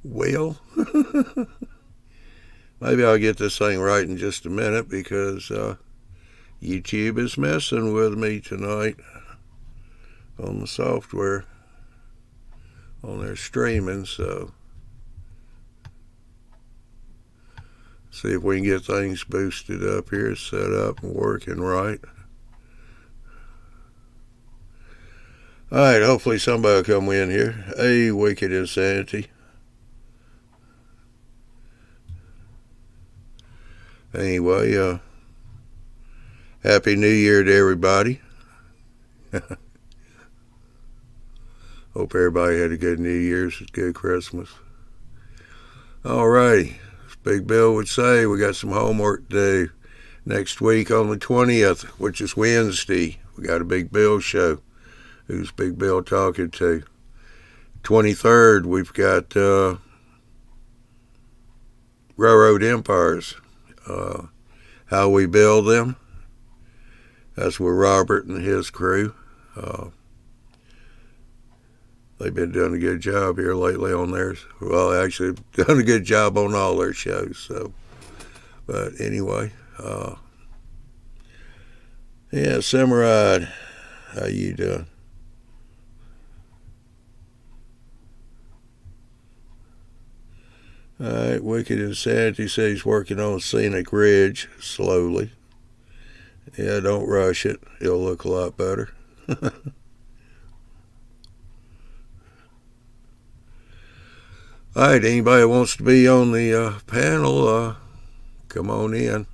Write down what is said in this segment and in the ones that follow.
Well, maybe I'll get this thing right in just a minute because YouTube is messing with me tonight on the software, on their streaming, so see if we can get things boosted up here, set up and working right. Alright, hopefully somebody will come in here. Hey, Wicked Insanity. Anyway, Happy New Year to everybody. Hope everybody had a good New Year's, a good Christmas. Alrighty, as Big Bill would say, we got some homework to do. Next week on the 20th, which is Wednesday, we got a Big Bill show. Who's Big Bill talking to? 23rd, we've got Railroad Empires. How we build them. That's with Robert and his crew. They've been doing a good job here lately on theirs. Well, actually, done a good job on all their shows. So, but anyway, yeah, Samurai, how you doing? Alright, Wicked Insanity says he's working on Scenic Ridge slowly. Yeah, don't rush it. It'll look a lot better. Alright, anybody that wants to be on the panel, come on in.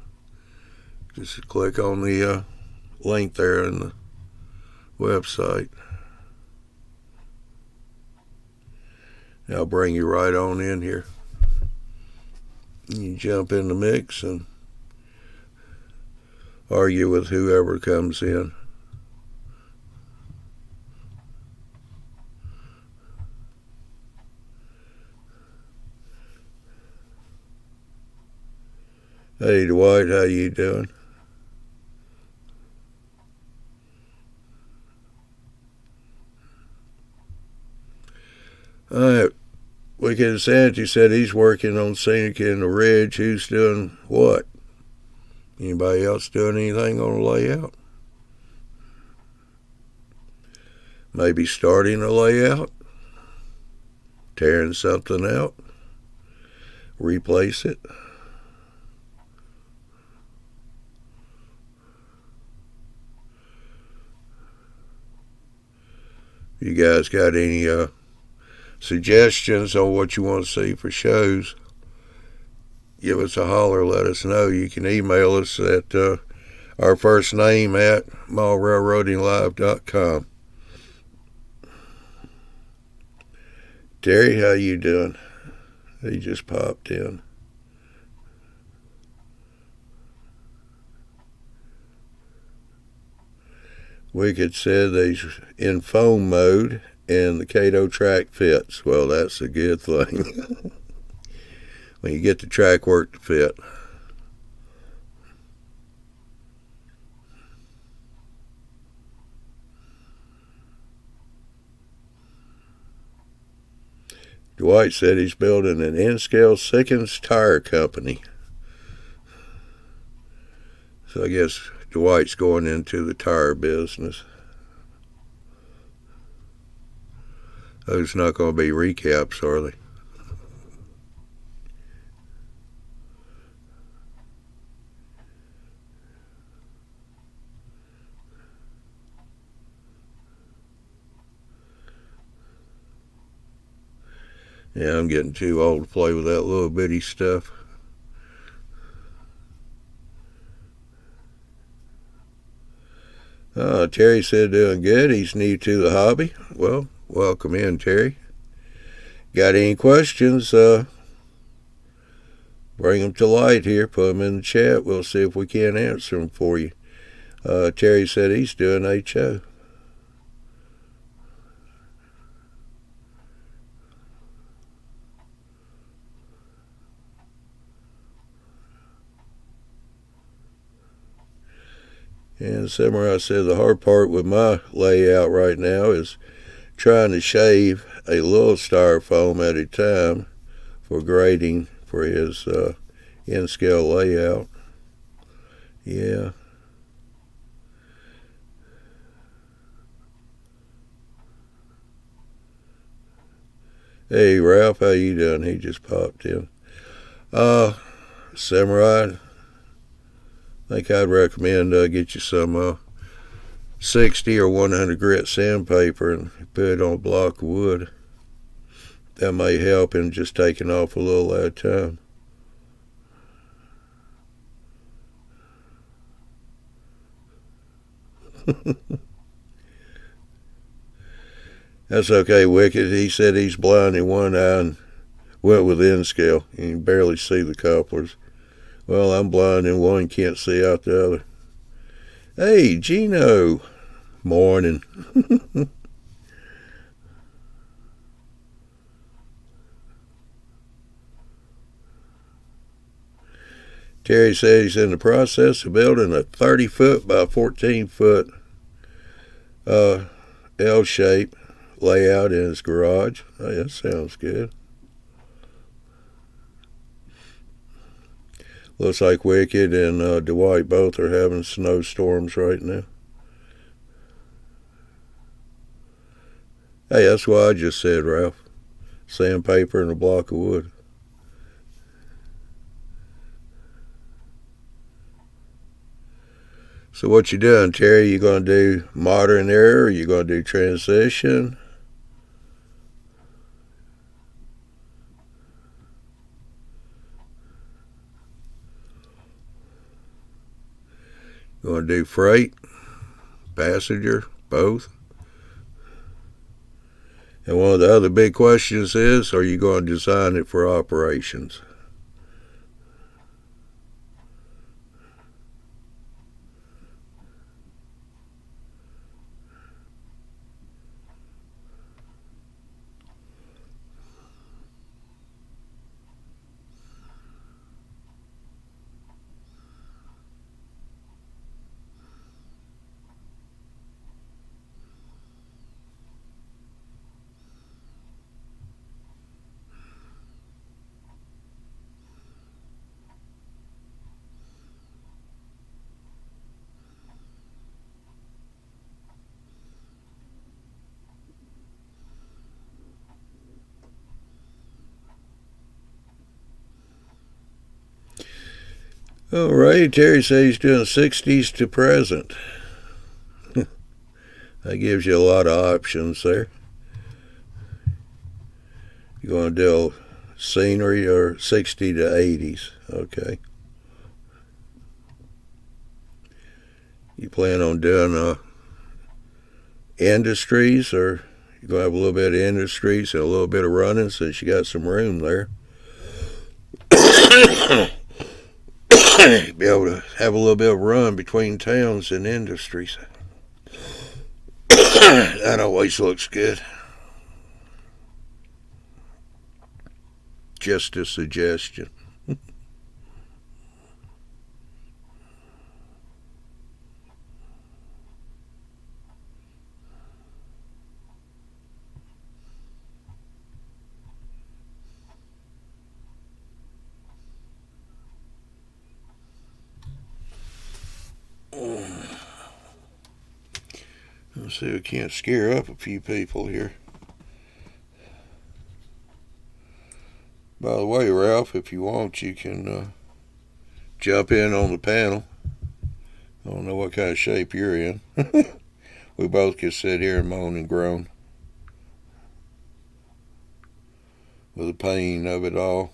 Just click on the link there in the website. I'll bring you right on in here. You jump in the mix and argue with whoever comes in. Hey Dwight, how you doing? Alright, Wicked Insanity said he's working on Scenic in the Ridge. Who's doing what? Anybody else doing anything on the layout? Maybe starting a layout? Tearing something out? Replace it? You guys got any suggestions on what you want to see for shows? Give us a holler, let us know. You can email us at our first name at mallrailroadinglive.com. Terry, how you doing? He just popped in. Wicked said he's in foam mode and the Kato track fits. Well, that's a good thing. When you get the track work to fit. Dwight said he's building an N-scale Sickens tire company. So I guess Dwight's going into the tire business. Those not going to be recaps, are they? Yeah, I'm getting too old to play with that little bitty stuff. Terry said doing good. He's new to the hobby. Well, welcome in, Terry. Got any questions? Bring them to light here. Put them in the chat. We'll see if we can answer them for you. Terry said he's doing HO. And Samurai said the hard part with my layout right now is trying to shave a little styrofoam at a time for grading for his N-scale layout. Yeah. Hey Ralph, how you doing? He just popped in. Samurai, I think I'd recommend get you some 60 or 100 grit sandpaper and put it on a block of wood. That may help in just taking off a little at a time. That's okay, Wicked. He said he's blind in one eye and went with N-scale. You can barely see the couplers. Well, I'm blind in one, can't see out the other. Hey, Gino. Morning. Terry said he's in the process of building a 30-foot by 14-foot L-shape layout in his garage. Hey, that sounds good. Looks like Wicked and Dwight both are having snowstorms right now. Hey, that's what I just said, Ralph. Sandpaper and a block of wood. So what you doing, Terry? You going to do modern era, or you going to do transition? You going to do freight, passenger, both? And one of the other big questions is, are you going to design it for operations? All right, Terry says he's doing 60s to present. That gives you a lot of options there. You going to do scenery or 60 to 80s? Okay. You plan on doing industries, or you going to have a little bit of industries and a little bit of running since you got some room there? Be able to have a little bit of run between towns and industries. That always looks good. Just a suggestion. Let's see if we can't scare up a few people here. By the way, Ralph, if you want, you can jump in on the panel. I don't know what kind of shape you're in. We both can sit here and moan and groan with the pain of it all.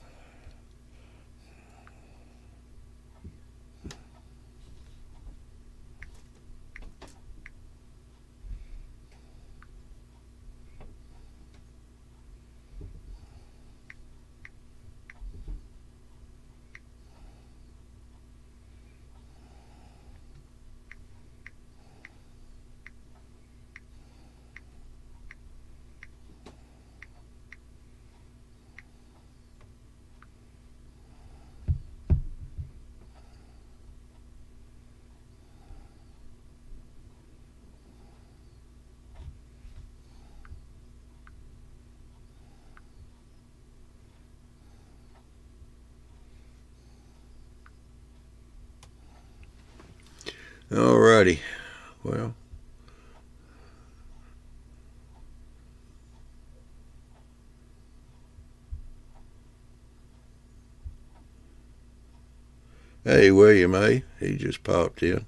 Alrighty. Well, hey, William A. He just popped in.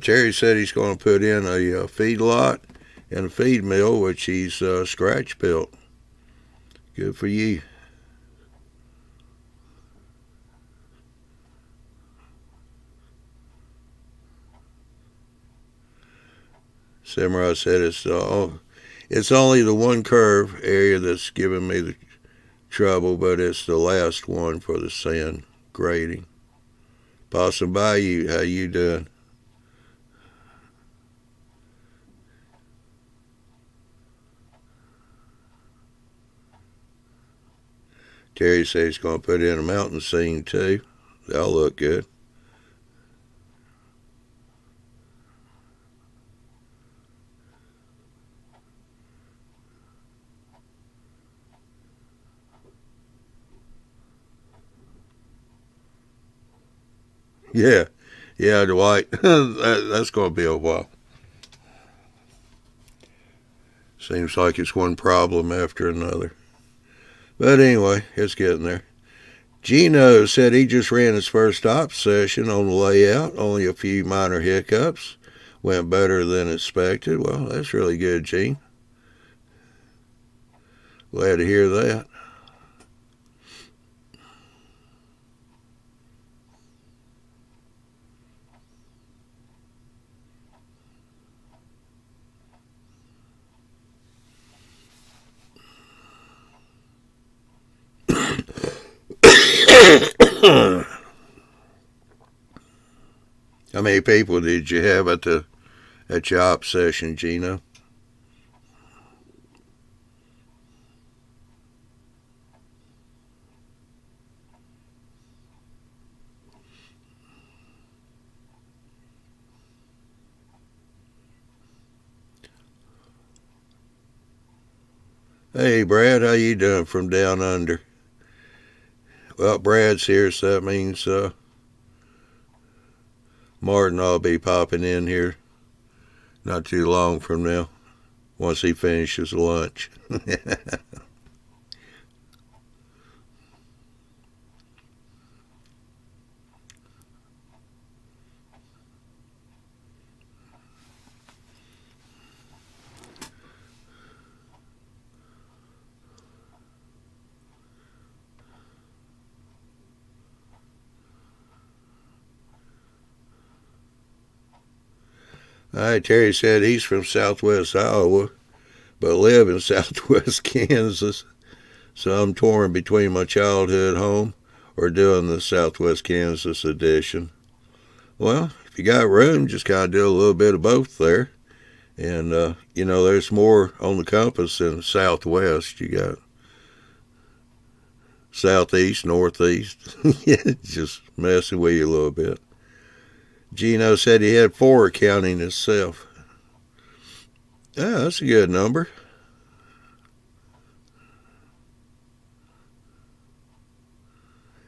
Terry said he's going to put in a feed lot and a feed mill, which he's scratch built. Good for you. Samurai said it's only the one curve area that's giving me the trouble, but it's the last one for the sand grading. Possum Bayou, how you doing? Terry says he's going to put in a mountain scene too. That'll look good. Yeah, yeah, Dwight. That's going to be a while. Seems like it's one problem after another. But anyway, it's getting there. Gino said he just ran his first ops session on the layout, only a few minor hiccups. Went better than expected. Well, that's really good, Gene. Glad to hear that. How many people did you have at your op session, Gino? Hey, Brad, how you doing from down under? Well, Brad's here, so that means Martin will be popping in here not too long from now once he finishes lunch. All right, Terry said he's from southwest Iowa, but live in southwest Kansas. So I'm torn between my childhood home or doing the southwest Kansas edition. Well, if you got room, just kind of do a little bit of both there. And, there's more on the compass than southwest. You got southeast, northeast. Just messing with you a little bit. Gino said he had 4 counting himself. Yeah, that's a good number.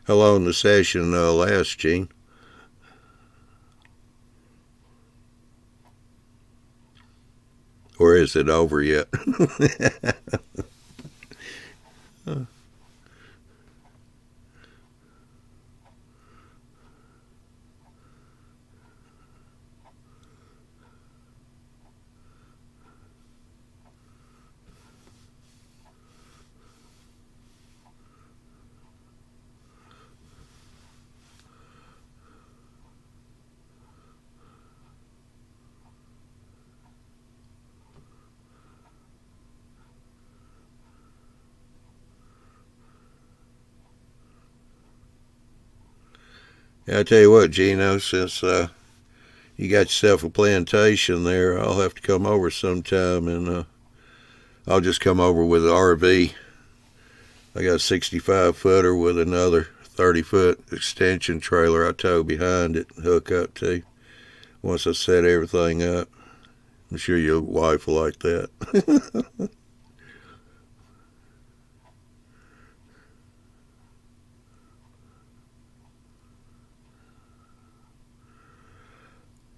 How long the session lasts, Gene? Or is it over yet? Yeah, I tell you what, Gino, since you got yourself a plantation there, I'll have to come over sometime, and I'll just come over with an RV. I got a 65 footer with another 30-foot extension trailer I tow behind it and hook up to once I set everything up. I'm sure your wife will like that.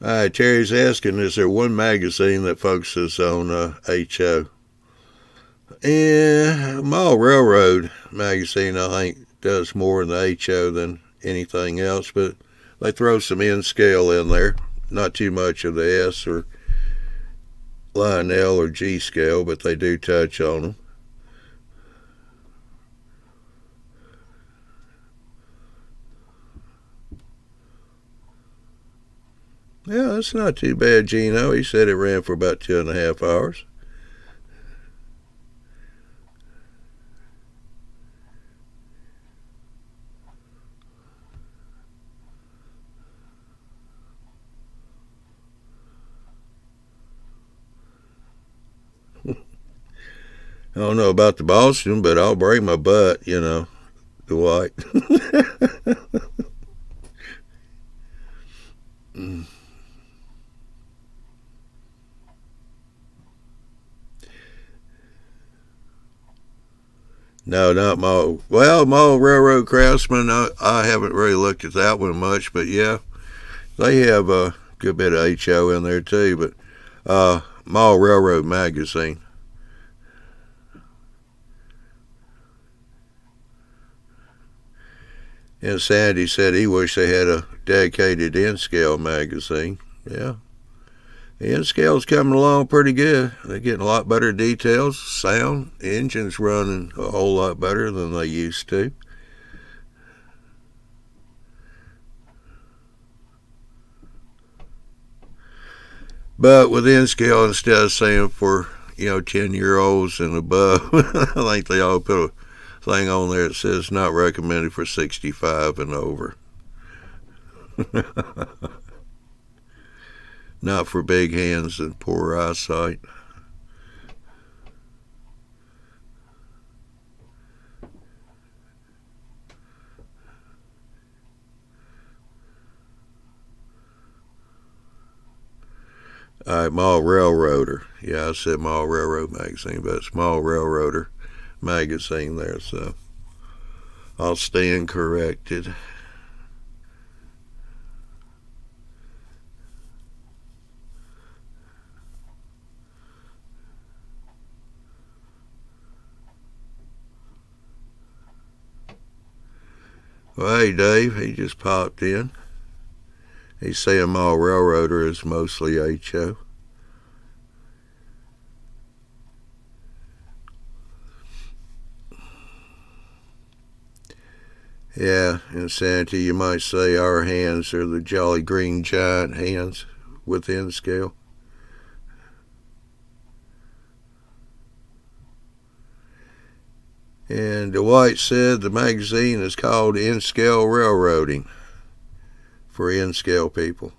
Terry's asking, is there one magazine that focuses on HO? Yeah, Mall Railroad magazine, I think, does more in the HO than anything else, but they throw some N scale in there. Not too much of the S or Lionel or G scale, but they do touch on them. Yeah, that's not too bad, Gino. He said it ran for about 2.5 hours. I don't know about the Boston, but I'll break my butt, Dwight. No, not Mall. Well, Mall Railroad Craftsman, I haven't really looked at that one much, but yeah, they have a good bit of HO in there too. But Mall Railroad magazine. And Sandy said he wished they had a dedicated N-scale magazine. Yeah. The N-scale's coming along pretty good. They're getting a lot better details, sound, engines running a whole lot better than they used to. But with N-scale, instead of saying for 10-year-olds and above, I think they all put a thing on there that says not recommended for 65 and over. Not for big hands and poor eyesight. All right, Mall Railroader. Yeah, I said Mall Railroad magazine, but it's Mall Railroader magazine there, so I'll stand corrected. Well, hey, Dave, he just popped in. He's saying Mall Railroader is mostly HO. Yeah, in Santa, you might say our hands are the Jolly Green Giant hands with N scale. And Dwight said the magazine is called N Scale Railroading for N scale people.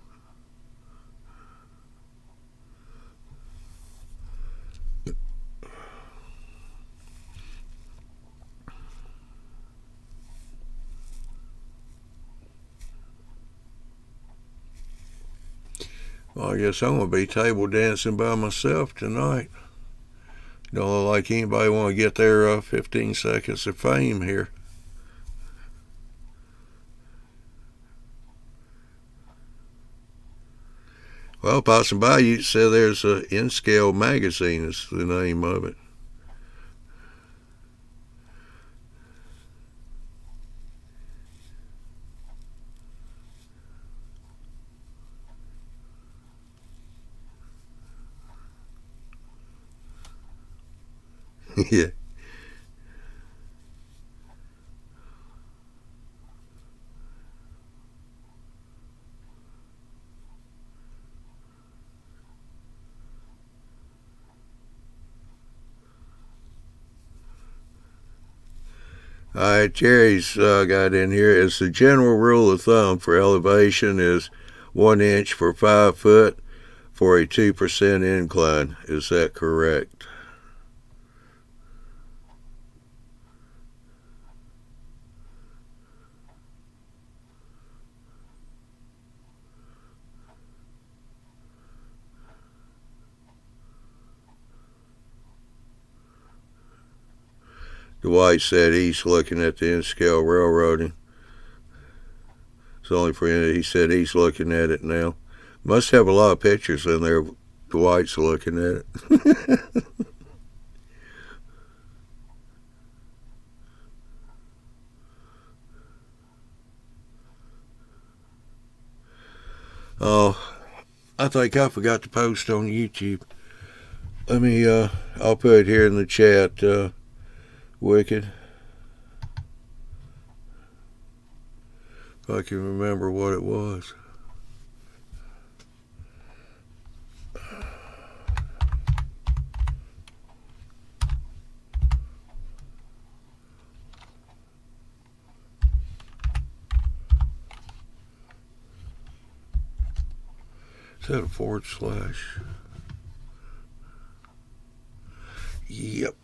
Well, I guess I'm going to be table dancing by myself tonight. Don't look like anybody want to get their 15 seconds of fame here. Well, passing by, you said there's a N-Scale magazine is the name of it. Yeah. All right, Jerry's got in here. It's the general rule of thumb for elevation is 1 inch for 5 foot for a 2% incline. Is that correct? Dwight said he's looking at the N-Scale railroading. It's only for him. He said he's looking at it now. Must have a lot of pictures in there. Dwight's looking at it. Oh, I think I forgot to post on YouTube. Let me, I'll put it here in the chat, Wicked. If I can remember what it was. Is that a /? Yep,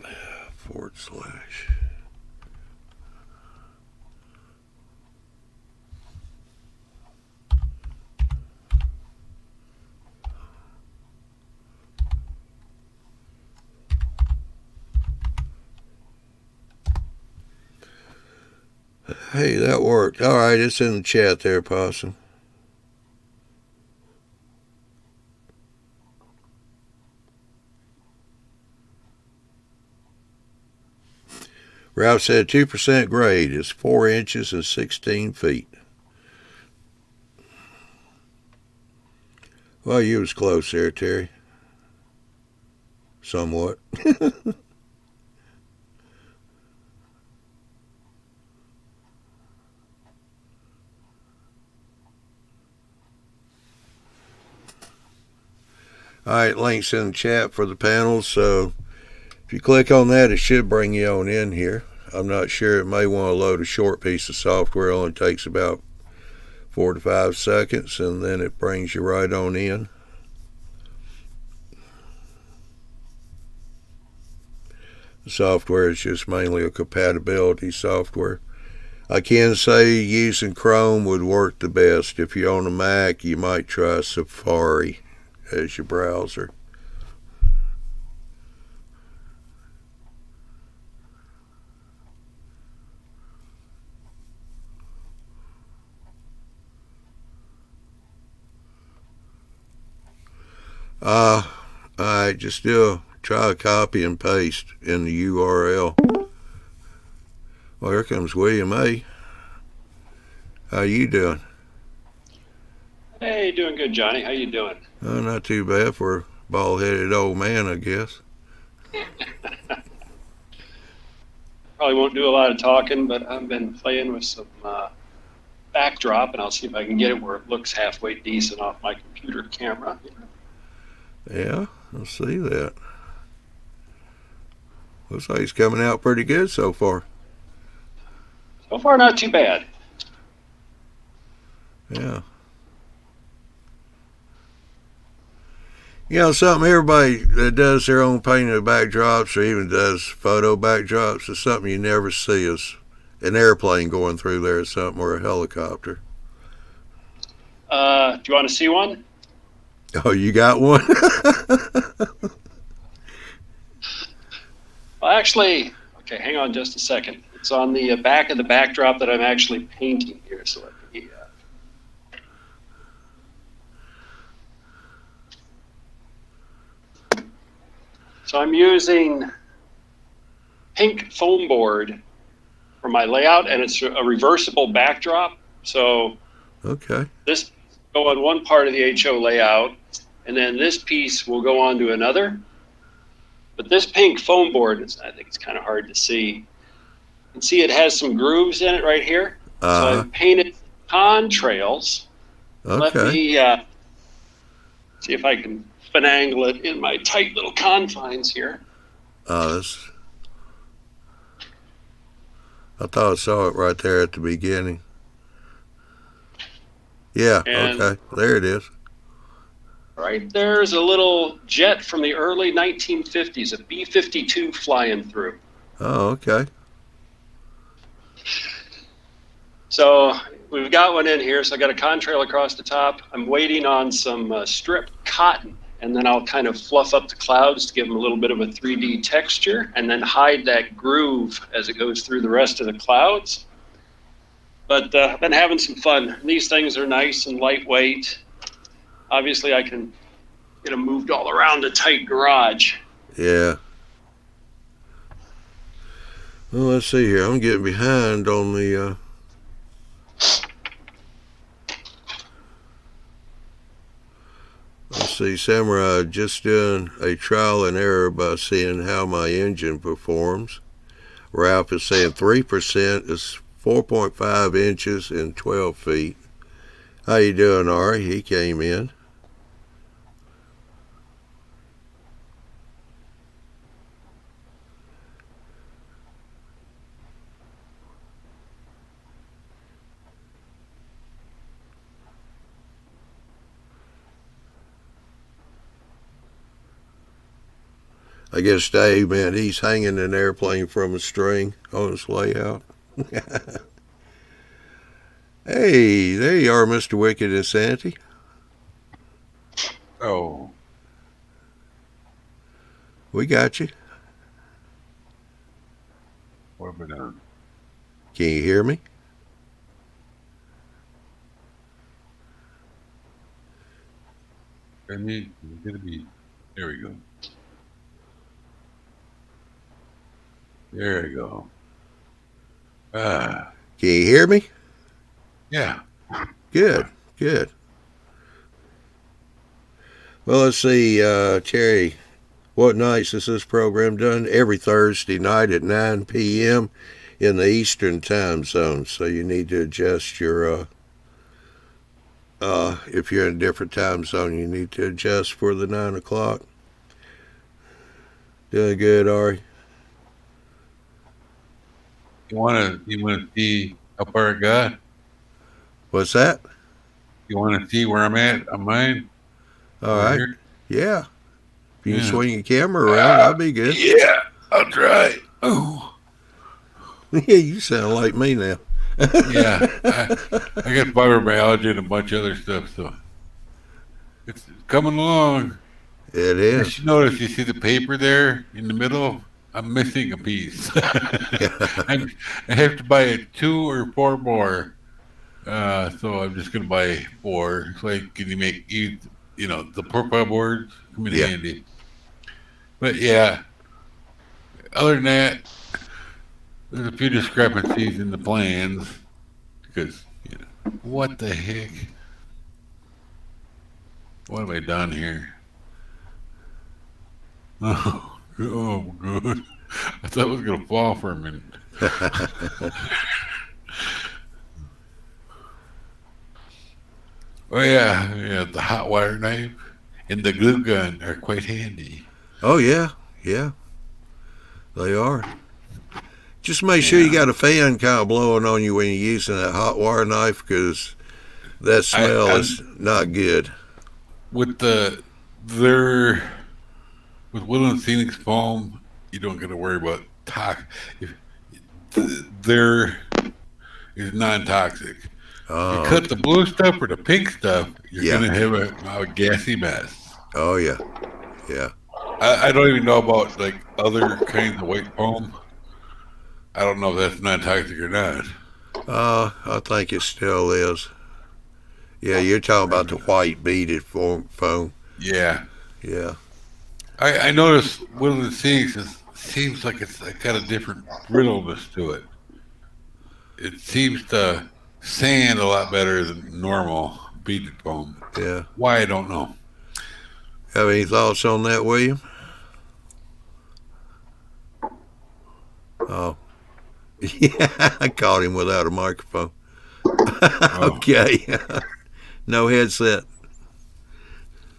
/. Hey, that worked. All right, it's in the chat there, Possum. Ralph said 2% grade is 4 inches and 16 feet. Well, you was close there, Terry. Somewhat. All right, links in the chat for the panels. So if you click on that, it should bring you on in here. I'm not sure. It may want to load a short piece of software. It only takes about 4 to 5 seconds, and then it brings you right on in. The software is just mainly a compatibility software. I can say using Chrome would work the best. If you're on a Mac, you might try Safari as your browser. Alright, just try a copy and paste in the URL. Well, here comes William A. How you doing? Hey, doing good, Johnny. How you doing? Oh, not too bad for a bald-headed old man, I guess. Probably won't do a lot of talking, but I've been playing with some backdrop, and I'll see if I can get it where it looks halfway decent off my computer camera. Yeah, I'll see that. Looks like he's coming out pretty good so far. So far, not too bad. Yeah. You know, something everybody that does their own painted backdrops or even does photo backdrops is something you never see is an airplane going through there or something, or a helicopter. Do you want to see one? Oh, you got one? Well, actually, okay, hang on just a second. It's on the back of the backdrop that I'm actually painting here, so let me... So I'm using pink foam board for my layout, and it's a reversible backdrop. So Okay. this will go on one part of the HO layout, and then this piece will go on to another. But this pink foam board, I think it's kind of hard to see. You can see it has some grooves in it right here. So I've painted contrails. Okay. Let me see if I can finagle it in my tight little confines here. I thought I saw it right there at the beginning. Yeah, And okay. There it is. right there's a little jet from the early 1950s, a B-52 flying through. Oh, okay. So we've got one in here. So I got a contrail across the top. I'm waiting on some strip cotton, and then I'll kind of fluff up the clouds to give them a little bit of a 3D texture, and then hide that groove as it goes through the rest of the clouds. But I've been having some fun. These things are nice and lightweight. obviously I can get them moved all around a tight garage. Yeah. Well, let's see here. I'm getting behind on the. Let's see, Samurai just doing a trial and error by seeing how my engine performs. Ralph is saying 3% is 4.5 inches and 12 feet. How you doing, Ari? He came in. I guess Dave, man, he's hanging an airplane from a string on his layout. Hey, there you are, Mr. Wicked Insanity. Oh, We got you. what have we done? Can you hear me? There we There we go. There we go. Ah, Can you hear me? yeah. Good, good. Well, let's see, Terry, what nights is this program done? Every Thursday night at 9 p.m. in the Eastern time zone. So you need to adjust your, if you're in a different time zone, you need to adjust for the 9 o'clock. Doing good, Ari? You wanna see how far it got? What's that? You wanna see where I'm at on mine? All Over right. here? Yeah. If you can Yeah. swing your camera around, that'd be good. Yeah, I'll try. Oh, Yeah, you sound like me now. yeah. I got fibromyalgia and a bunch of other stuff, so it's coming along. It I is. should notice you see the paper there in the middle. I'm missing a piece. I have to buy 2 or 4 more. So I'm just gonna buy 4. So I can make the profile boards come in Yeah. handy. But yeah, other than that, there's a few discrepancies in the plans because what the heck? What have I done here? Oh, good. I thought it was gonna fall for a minute. Oh yeah, the hot wire knife and the glue gun are quite handy. Oh, yeah. Yeah, they are. Just make sure you got a fan kind of blowing on you when you're using that hot wire knife because that smell is not good. With Woodland Phoenix foam, you don't got to worry about There is non-toxic. Oh, You cut the blue stuff or the pink stuff, you're Yeah. gonna have a gassy mess. oh yeah. Yeah. I don't even know about like other kinds of white foam. I don't know if that's non-toxic or not. I think it still is. Yeah, you're talking about the white beaded foam. Yeah, Yeah. I noticed Woodland Phoenix seems like it's got a different brittleness to it. It seems to sand a lot better than normal beaded foam. Yeah. Why, I don't know. Have any thoughts on that, William? Oh. Yeah, I caught him without a microphone. Okay. No headset.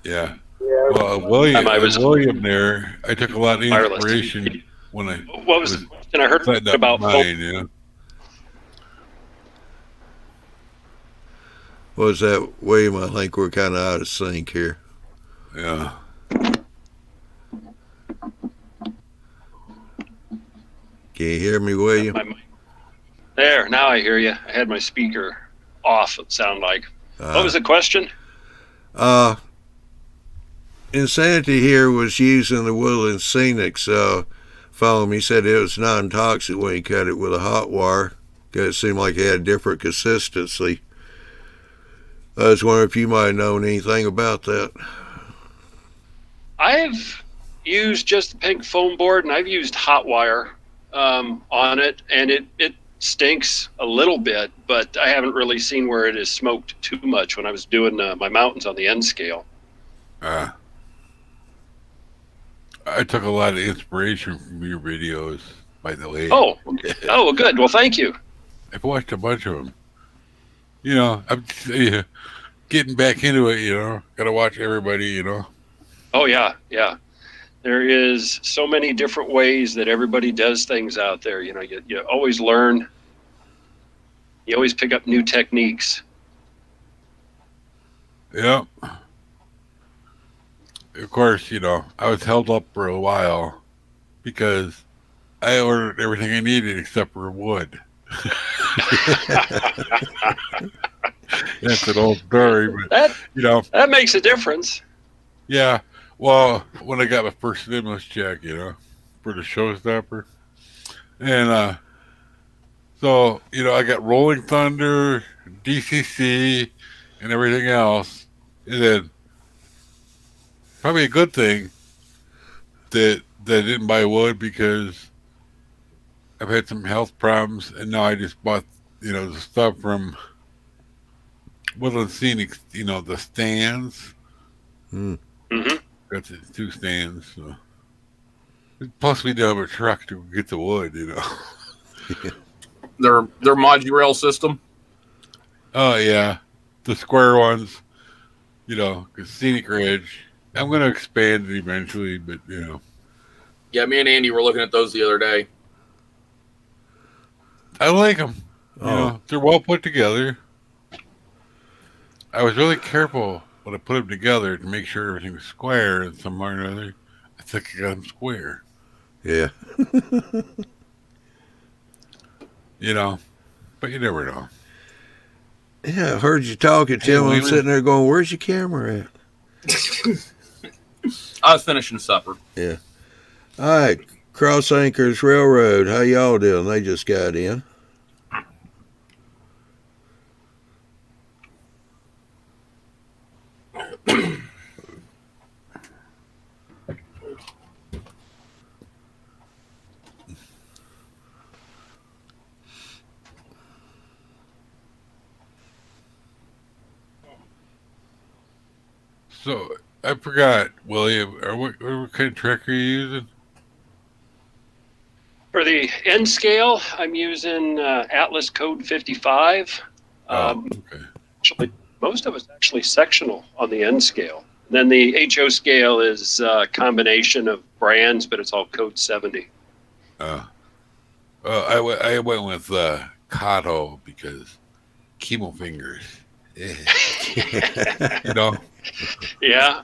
Yeah. Well, William there, I took a lot of Wireless. inspiration when I What was the question? I heard setting up about mine, yeah. What was that, William? I think we're kind of out of sync here. Yeah. Can you hear me, William? my mic. There, now I hear you. I had my speaker off, it sounded like. What was the question? Insanity here was using the Woodland Scenic foam. He said it was non-toxic when he cut it with a hot wire because it seemed like it had different consistency. I was wondering if you might have known anything about that. I've used just the pink foam board, and I've used hot wire on it, and it stinks a little bit, but I haven't really seen where it has smoked too much when I was doing my mountains on the N scale. I took a lot of inspiration from your videos, by the way. Oh, well, good. Well, thank you. I've watched a bunch of them. You know, I'm getting back into it, you know. Got to watch everybody, you know. Oh, yeah. There is so many different ways that everybody does things out there. You know, you always learn. You always pick up new techniques. Yeah. Of course, you know, I was held up for a while because I ordered everything I needed except for wood. That's an old story, but you know, that makes a difference. Yeah. Well, when I got my first stimulus check, you know, for the showstopper, and so you know, I got Rolling Thunder, DCC, and everything else, and then probably a good thing that I didn't buy wood because I've had some health problems, and now I just bought, you know, the stuff from Woodland Scenic, you know, the stands. Mm-hmm. Got the 2 stands. So. Plus, we do have a truck to get the wood, you know. Their modular system. Oh yeah, the square ones. You know, 'cause Scenic Ridge. I'm gonna expand it eventually, but you know. Yeah, me and Andy were looking at those the other day. I like them. You know, they're well put together. I was really careful when I put them together to make sure everything was square, and somehow or another, I think I got them square. Yeah. You know, but you never know. Yeah, I heard you talking, Tim. I'm Wheeler. sitting there going, where's your camera at? I was finishing supper. Yeah. All right. Cross Anchors Railroad. How y'all doing? They just got in. So I forgot, William. What kind of track are you using? For the N scale, I'm using Atlas Code 55. Okay. Actually, most of it's actually sectional on the N scale. Then the HO scale is a combination of brands, but it's all Code 70. I went with Kato because chemo fingers. You know, Yeah.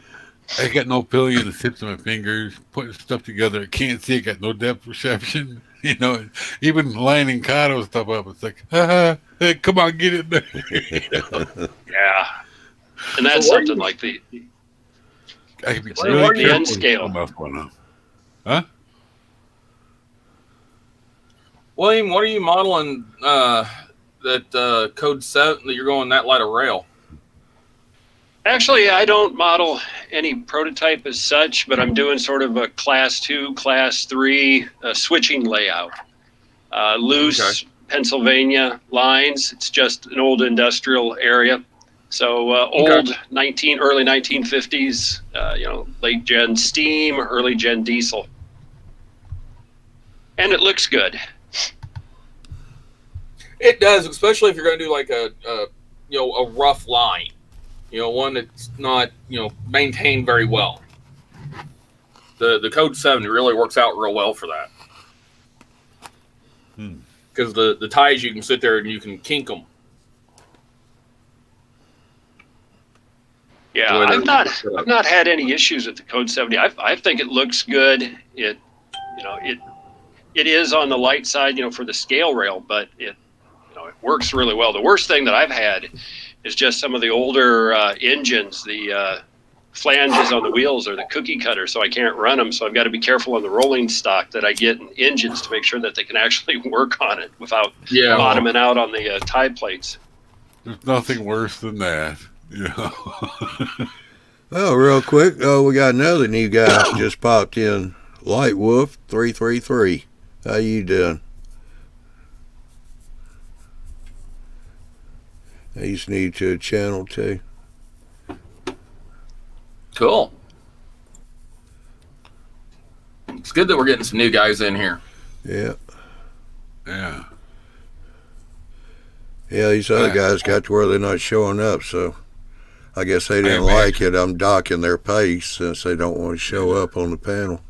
I got no feeling in the tips of my fingers. Putting stuff together, I can't see. I got no depth perception. You know, even lining Kato stuff up, it's like, hey, come on, get it there. Yeah. And that's So something like the I can be Where really are you? careful N scale. with stuff going on. Huh? William, what are you modeling that Code 7 that you're going that light of rail? Actually, I don't model any prototype as such, but I'm doing sort of a class 2, class 3 switching layout. Loose Pennsylvania lines. It's just an old industrial area. So old early 1950s, you know, late gen steam, early gen diesel. And it looks good. It does, especially if you're going to do like a rough line. You know, one that's not, you know, maintained very well. The Code 7 really works out real well for that. Because the ties, you can sit there and you can kink them. Yeah, I've not had any issues with the Code 70. I think it looks good. It is on the light side, you know, for the scale rail, but it works really well. The worst thing that I've had is just some of the older engines. The flanges on the wheels are the cookie cutter, so I can't run them. So I've got to be careful on the rolling stock that I get in engines to make sure that they can actually work on it without bottoming out on the tie plates. There's nothing worse than that. You know. Well, real quick, we got another new guy just popped in. Light Wolf 333. How you doing? He's new to a channel too. Cool. It's good that we're getting some new guys in here. Yeah. Yeah. Yeah, these other guys got to where they're not showing up, so I guess they didn't Hey, man. like it. I'm docking their pace since they don't want to show up on the panel.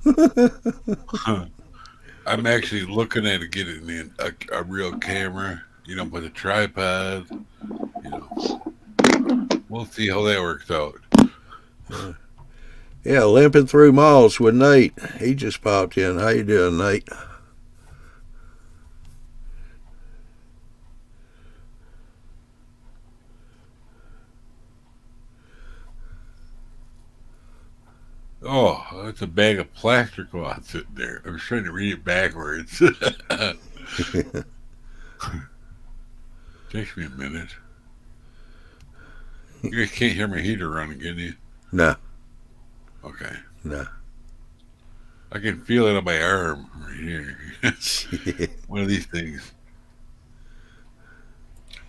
I'm actually looking at getting in a real camera, you know, with a tripod. You know, we'll see how that works out. Yeah, limping through malls with Nate. He just popped in. How you doing, Nate? Oh, it's a bag of plaster cloth sitting there. I was trying to read it backwards. Takes me a minute. You guys can't hear my heater running, can you? No, Okay. no. I can feel it on my arm right here. One of these things.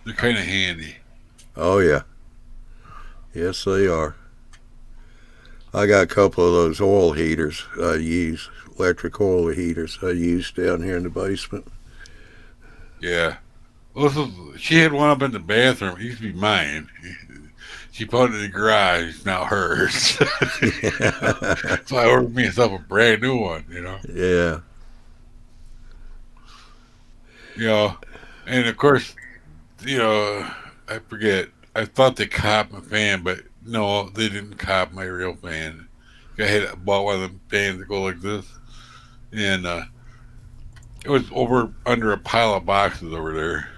They're kind of handy. Oh, yeah. Yes, they are. I got a couple of those oil heaters I use, electric oil heaters I use down here in the basement. Yeah. Well, she had one up in the bathroom. It used to be mine. She put it in the garage. It's now hers. So I ordered myself a brand new one, you know. Yeah. You know, and of course, you know, I forget. I thought they copped my fan, but no, they didn't cop my real fan. I had bought one of them fans that go like this, and it was under a pile of boxes over there.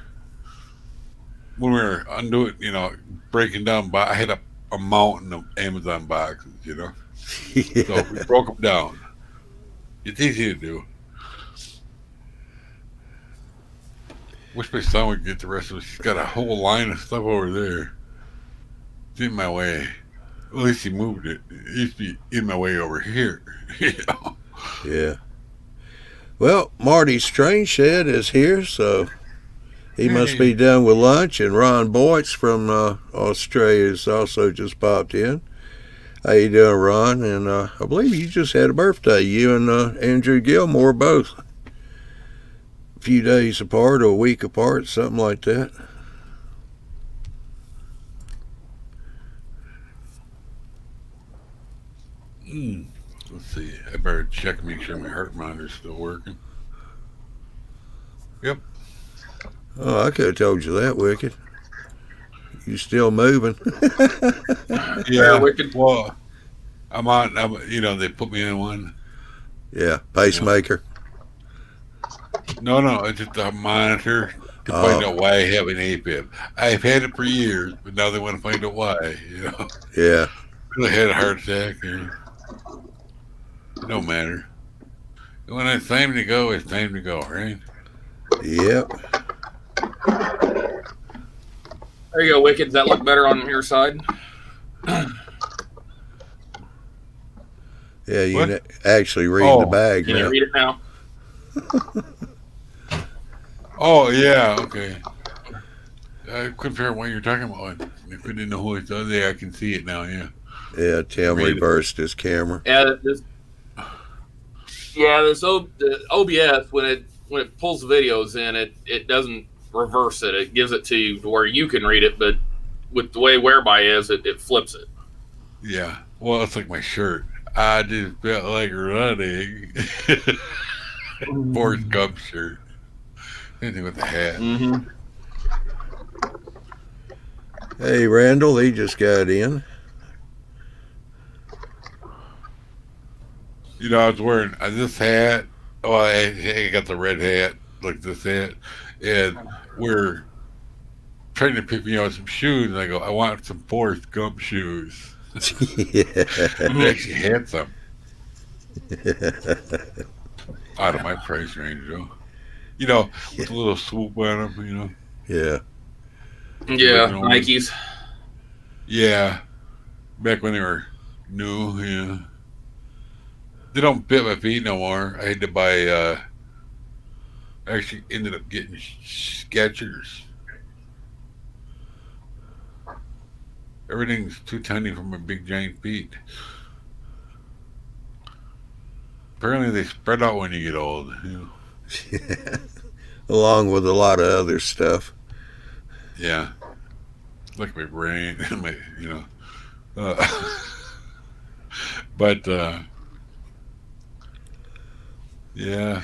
When we were undoing, you know, breaking down, I had a mountain of Amazon boxes, you know. So we broke them down. It's easy to do. Wish my son would get the rest of it. He's got a whole line of stuff over there. It's in my way. At least he moved it. It used to be in my way over here. You know? Yeah. Well, Marty Strange Shed is here, so he must be done with lunch. And Ron Boyce from Australia has also just popped in. How you doing, Ron? And I believe you just had a birthday. You and Andrew Gilmore both. A few days apart or a week apart, something like that. Let's see. I better check and make sure my heart monitor's still working. Yep. Oh, I could have told you that, Wicked. You still moving? Yeah. Wicked. Well, you know, they put me in one. Yeah, pacemaker. No, it's just a monitor to Oh. find out why I have an AFib. I've had it for years, but now they want to find out why, you know. Yeah. I had a heart attack. No matter. When it's time to go, it's time to go, right? Yep. There you go, Wicked. Does that look better on your side? Yeah, you What? can actually read Oh, the bag Can you now. read it now? Oh, yeah, okay. I couldn't figure out what you're talking about. I couldn't know who it was. Yeah, I can see it now, yeah. Yeah, Tim Read it. reversed his camera. Yeah, the OBS when it pulls the videos in, it doesn't reverse it. It gives it to you to where you can read it, but with the way Whereby is, it flips it. Yeah. Well, it's like my shirt. I just felt like running. Forrest Gump shirt. Anything with the hat. Mm-hmm. Hey, Randall, he just got in. You know, I was wearing this hat. Oh, I got the red hat, like this hat. And we're trying to pick me out some shoes. And I go, I want some Forrest Gump shoes. Yeah. I actually had some. Out of my price range, though. You know, with a little swoop on them, you know. Yeah. Yeah, Nikes. Yeah, back when they were new. Yeah, they don't fit my feet no more. I had to buy. Actually, ended up getting Skechers. Everything's too tiny for my big giant feet. Apparently, they spread out when you get old. You know? Along with a lot of other stuff. Yeah, like my brain, my uh, but yeah.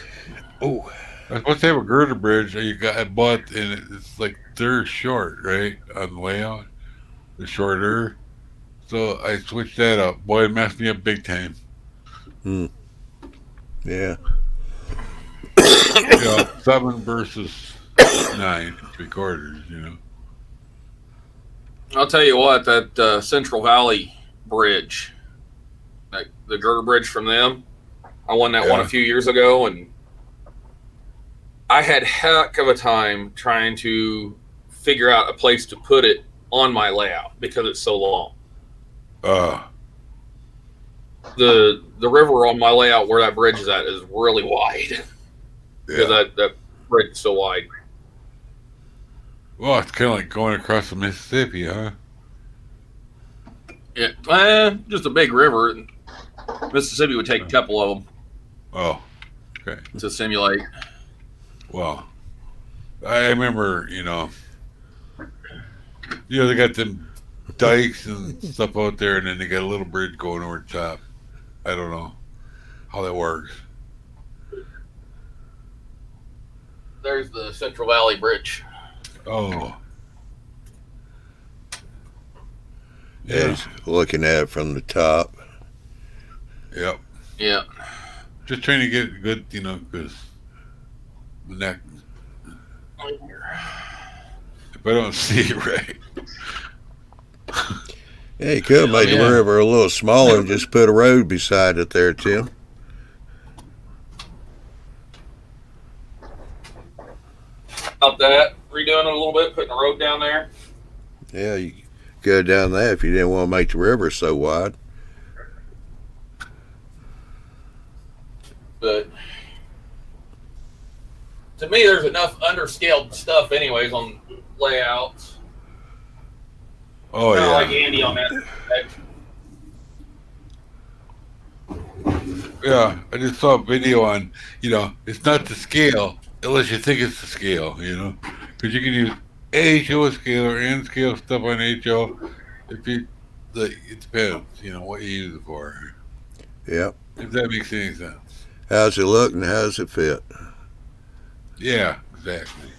Oh, I was supposed to have a girder bridge I bought, and it's like they're short, right, on the layout. The shorter. So I switched that up. Boy, it messed me up big time. yeah. 7 versus 9, 3/4, I'll tell you what, that Central Valley bridge, the girder bridge from them, I won that one a Yeah. few years ago, and I had heck of a time trying to figure out a place to put it on my layout because it's so long. Uh, The river on my layout where that bridge is at is really wide because yeah. that bridge is so wide. Well, it's kind of like going across the Mississippi, huh? Yeah, just a big river. Mississippi would take a couple of them Oh, okay. to simulate. Well, I remember, they got them dikes and stuff out there, and then they got a little bridge going over the top. I don't know how that works. There's the Central Valley Bridge. Oh, Yeah, yeah, he's looking at it from the top. yep. Yeah. Just trying to get it good, because the neck. If I don't see it right, Yeah, you could have made the Yeah. river a little smaller and just put a road beside it there, Tim. About that, redoing it a little bit, putting a road down there. Yeah, you could have done that if you didn't want to make the river so wide. But to me, there's enough underscaled stuff, anyways, on layouts. oh Kind of yeah, like Andy on that. yeah. I just saw a video on, it's not the scale unless you think it's the scale, because you can use HO scaler and scale stuff on HO. If you, it depends, what you use it for. Yep. If that makes any sense. How's it look and how's it fit? Yeah, exactly.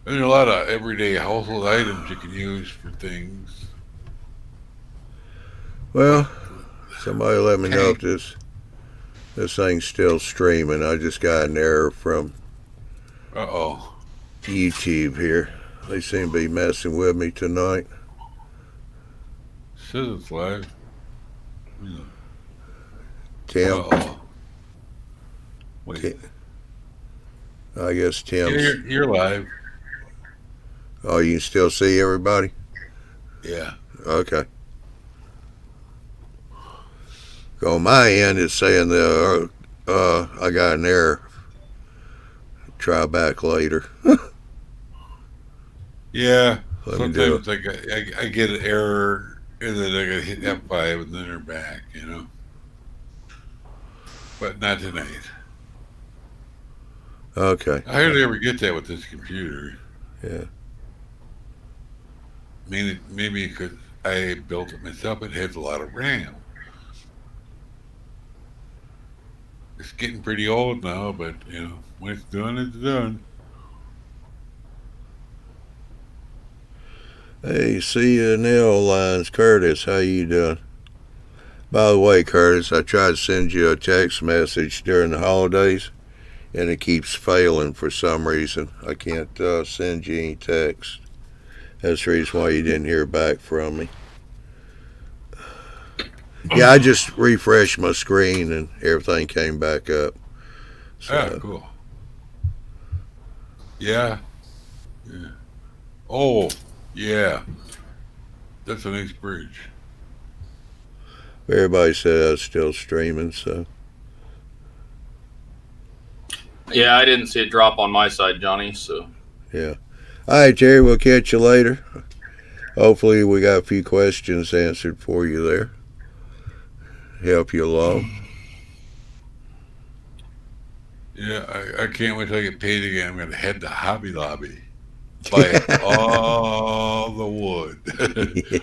And there are a lot of everyday household items you can use for things. Well, somebody let me know if this thing's still streaming. I just got an error from Uh-oh. YouTube here. They seem to be messing with me tonight. Says it's live. Tim, Uh-oh. Wait. Ti- I guess Yeah, Tim's. you're live. Oh, you can still see everybody? Yeah. Okay. On my end, it's saying I got an error. Try back later. Yeah. Let me do Sometimes I get an error and then I gotta hit F5 and then they're back, But not tonight. Okay. I hardly ever get that with this computer. Yeah. Maybe because I built it myself. It has a lot of RAM. It's getting pretty old now, but when it's done, it's done. Hey, see you in the old lines, Curtis. How you doing? By the way, Curtis, I tried to send you a text message during the holidays, and it keeps failing for some reason. I can't send you any text. That's the reason why you didn't hear back from me. Yeah, I just refreshed my screen and everything came back up. So, Cool. Yeah. Yeah. Oh, Yeah, that's a nice bridge. Everybody said that's still streaming, so Yeah, I didn't see it drop on my side, Johnny. So yeah. All right, Jerry, we'll catch you later. Hopefully we got a few questions answered for you there. Help you along. Yeah, I can't wait till I get paid again. I'm gonna head to Hobby Lobby, buy all the wood,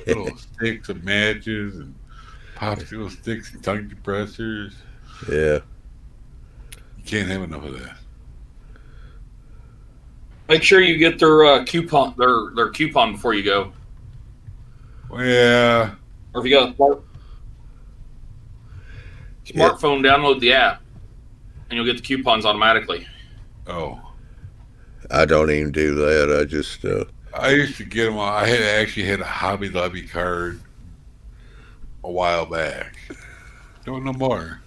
little sticks of matches and popsicle sticks and tongue depressors. Yeah. You can't have enough of that. make sure you get their coupon, their coupon before you go. Well, yeah, Or if you got a smartphone, download the app, and you'll get the coupons automatically. oh, I don't even do that. I just I used to get them. I had actually had a Hobby Lobby card a while back. Don't no more.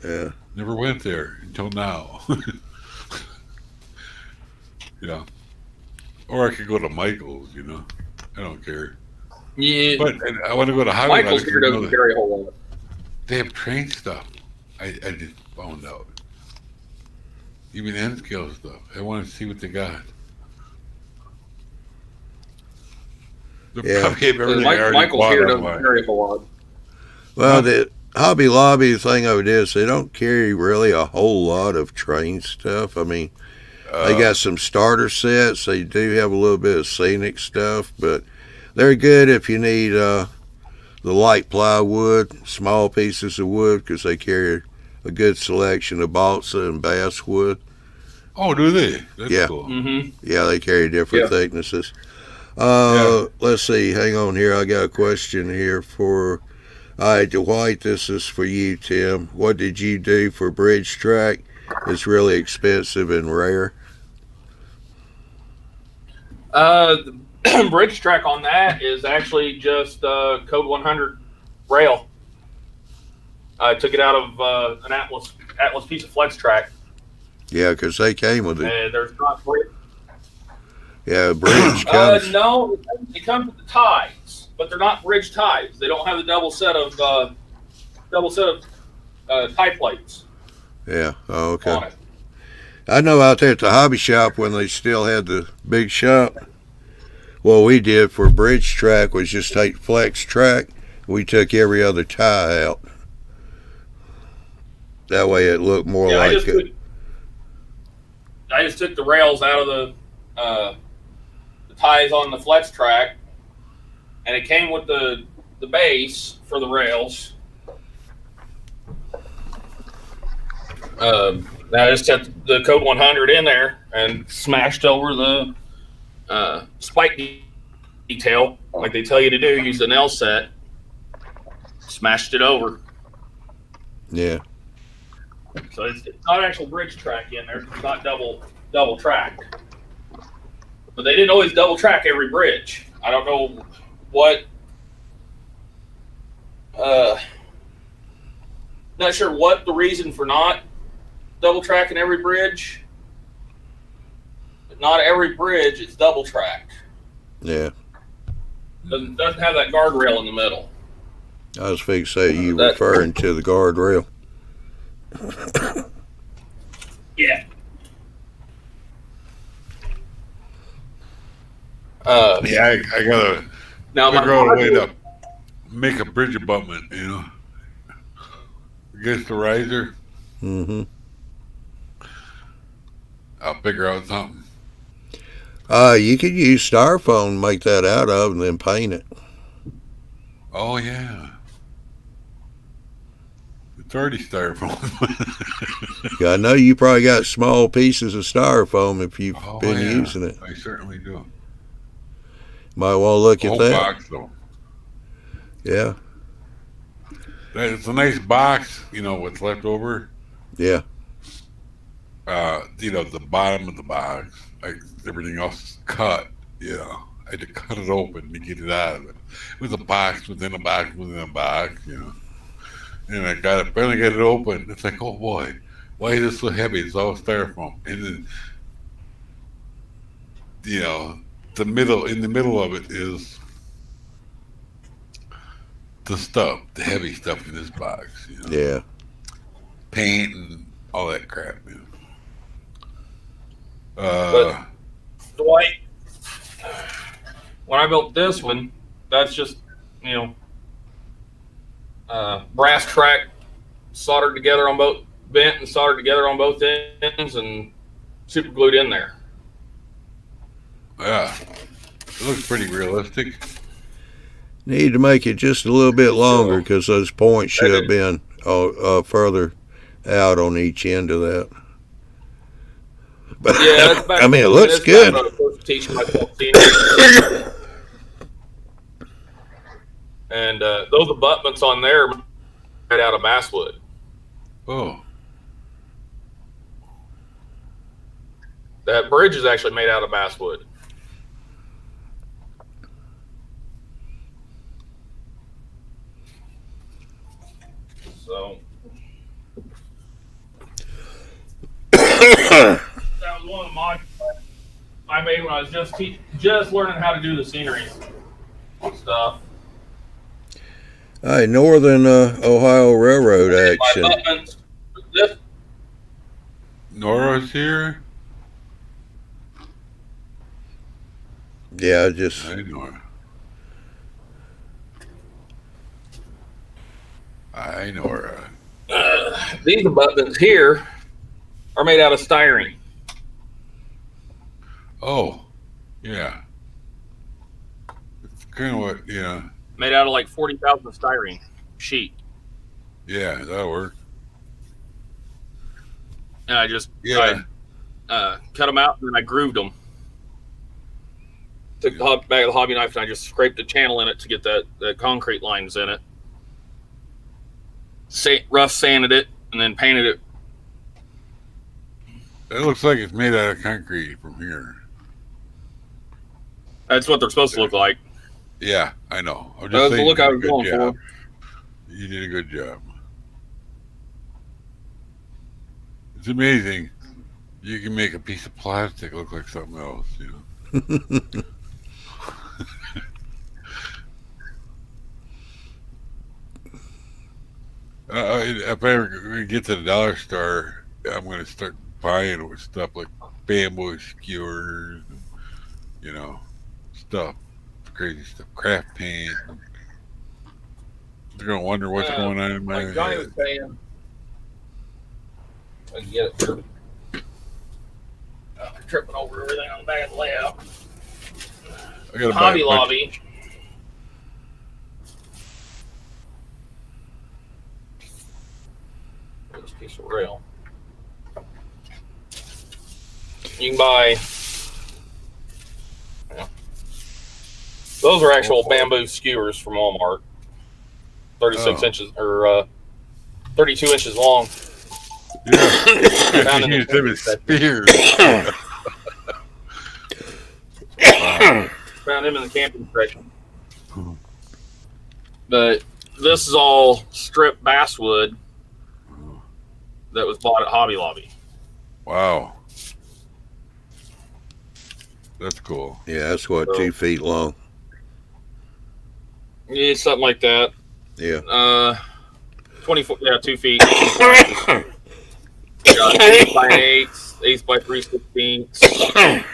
yeah. Never went there until now. Yeah. Or I could go to Michael's, you know. I don't care. Yeah, But I want to go to Hobby Michael's Lobby. here doesn't carry a whole lot. They have train stuff. I just found out. Even N scale stuff. I want to see what they got. They Yeah. probably have everything I already Michael's bought here doesn't online. carry a whole lot. Well, the Hobby Lobby thing of it is they don't carry really a whole lot of train stuff. I mean, they got some starter sets. They do have a little bit of scenic stuff, but they're good if you need the light plywood, small pieces of wood, because they carry a good selection of balsa and basswood. Oh, do they? That's Yeah. cool. Mm-hmm. Yeah, they carry different Yeah. thicknesses. Yeah. Let's see. Hang on here. I got a question here for. All right, Dwight, this is for you, Tim. What did you do for bridge track? It's really expensive and rare. The bridge track on that is actually just Code 100 rail. I took it out of an Atlas piece of flex track, Yeah, because they came with it. and there's not bridge. Yeah, bridge comes. No, it comes with the ties, but they're not bridge ties. They don't have the double set of tie plates Yeah. Oh, okay. on it. I know out there at the hobby shop when they still had the big shop. What we did for bridge track was just take flex track. We took every other tie out. That way it looked more Yeah, like it. I just took the rails out of the ties on the flex track, and it came with the base for the rails. I just kept the Code 100 in there and smashed over the spike detail like they tell you to do. Use the nail set, smashed it over. Yeah. So it's not actual bridge track in there. It's not double track. But they didn't always double track every bridge. I don't know what. Not sure what the reason for not double tracking every bridge. But not every bridge is double tracked. Yeah. Doesn't have that guardrail in the middle. I was fixing to say you That- referring to the guardrail. Yeah. Yeah, I gotta Now my figure out a way module- to make a bridge abutment, you know. Against the riser, Mm-hmm. I'll figure out something. You could use styrofoam, make that out of, and then paint it. Oh yeah. It's already styrofoam. Yeah, I know you probably got small pieces of styrofoam if you've Oh, been yeah. using it. I certainly do. Might want to look at Whole that. box though. Yeah, It's a nice box, you know, what's left over. yeah, You know, the bottom of the box, like everything else is cut, you know. I had to cut it open to get it out of it. It was a box within a box within a box, you know. And I finally got it open. It's like, oh boy, why is this so heavy? It's all styrofoam. And then, you know, in the middle of it is the stuff, the heavy stuff in this box. You know? Yeah. Paint and all that crap. You know? But Dwight, when I built this one, that's just, brass track soldered together on both, bent and soldered together on both ends and super glued in there. Yeah, it looks pretty realistic. Need to make it just a little bit longer because those points should have been further out on each end of that. But Yeah, that's back, I mean, it looks that's good. back when I first teaching myself scenery. And those abutments on there are made out of basswood. Oh, That bridge is actually made out of basswood. So that was one of the modules I made when I was just learning how to do the scenery stuff. All right, Northern Ohio Railroad action. My abutments, this, Nora's here. Yeah, just Hi, Nora. Hi, Nora. these abutments here are made out of styrene. Oh, yeah. It's kind of what, yeah. Made out of like 40,000 styrene sheet. Yeah, that'll work. And I just Yeah. cut them out and then I grooved them. Took the back of the hobby knife and I just scraped a channel in it to get the concrete lines in it. Rough sanded it and then painted it. It looks like it's made out of concrete from here. That's what they're supposed to look like. Yeah, I know. I'm That was the saying look you I did a was good going job. for. You did a good job. It's amazing. You can make a piece of plastic look like something else, you know. If I ever get to the dollar store, I'm going to start buying with stuff like bamboo skewers, you know, stuff, crazy stuff, craft paint. They're going to wonder what's going on in my Like Johnny was head. saying, I can get it here. Tripping over everything on the back of the layout. I got to buy Hobby a bunch- Lobby. This piece of rail. You can buy. Yeah. Those are actual bamboo skewers from Walmart. 36 Oh. inches or 32 inches long. Yeah. Found in You the use them as spears. Found them in the camping section. But this is all stripped basswood that was bought at Hobby Lobby. Wow. That's cool. yeah, that's what 2 feet long. Yeah, something like that. Yeah. 24, yeah, 2 feet. Got 8 by 8, 8 by 3/16.